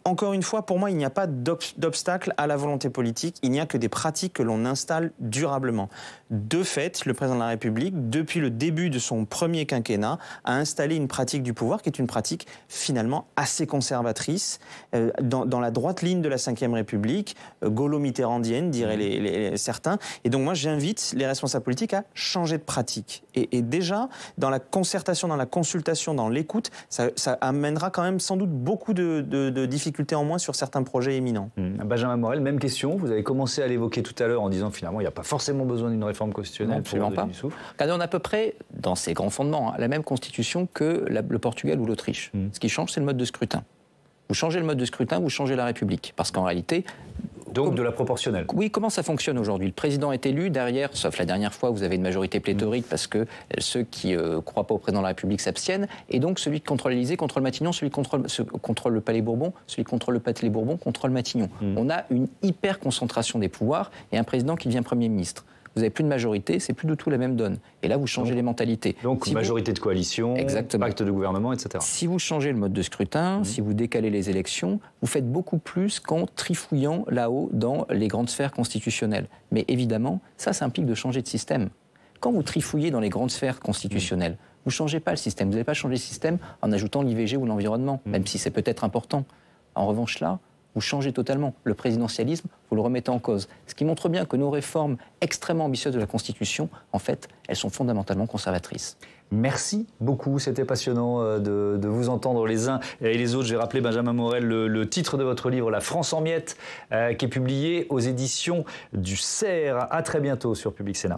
Encore une fois, pour moi, il n'y a pas d'obstacle à la volonté politique. Il n'y a que des pratiques que l'on installe durablement. De fait, le président de la République, depuis le début de son premier quinquennat, a installé une pratique du pouvoir qui est une pratique finalement assez conservatrice, dans la droite ligne de la Ve République, gaulo-mitterrandienne, diraient certains. Et donc moi, j'invite les responsables politiques à changer de pratique. Et déjà, dans la concertation, dans la consultation, dans l'écoute, ça amènera quand même sans doute beaucoup de difficultés en moins sur certains projets éminents. Benjamin Morel, même question. Vous avez commencé à l'évoquer tout à l'heure en disant finalement il n'y a pas forcément besoin d'une réforme constitutionnelle. Non, absolument pas. Regardez, on a à peu près, dans ses grands fondements, la même constitution que le Portugal ou l'Autriche. Ce qui change, c'est le mode de scrutin. Vous changez le mode de scrutin, vous changez la République. Parce qu'en réalité... Donc de la proportionnelle. Oui, comment ça fonctionne aujourd'hui? Le président est élu, derrière, sauf la dernière fois, vous avez une majorité pléthorique parce que ceux qui ne croient pas au président de la République s'abstiennent, et donc celui qui contrôle l'Élysée contrôle Matignon, celui qui contrôle le Palais Bourbon, celui qui contrôle le Palais Bourbon contrôle Matignon. On a une hyper concentration des pouvoirs et un président qui devient Premier ministre. Vous n'avez plus de majorité, c'est plus du tout la même donne. Et là, vous changez les mentalités. Donc, si majorité de coalition, pacte de gouvernement, etc. Si vous changez le mode de scrutin, si vous décalez les élections, vous faites beaucoup plus qu'en trifouillant là-haut dans les grandes sphères constitutionnelles. Mais évidemment, ça implique de changer de système. Quand vous trifouillez dans les grandes sphères constitutionnelles, vous ne changez pas le système. Vous n'allez pas changer le système en ajoutant l'IVG ou l'environnement, même si c'est peut-être important. En revanche, là, vous changez totalement. Le présidentialisme, vous le remettez en cause. Ce qui montre bien que nos réformes extrêmement ambitieuses de la Constitution, en fait, elles sont fondamentalement conservatrices. Merci beaucoup, c'était passionnant de vous entendre les uns et les autres. J'ai rappelé, Benjamin Morel, le titre de votre livre, La France en miettes, qui est publié aux éditions du CERF. À très bientôt sur Public Sénat.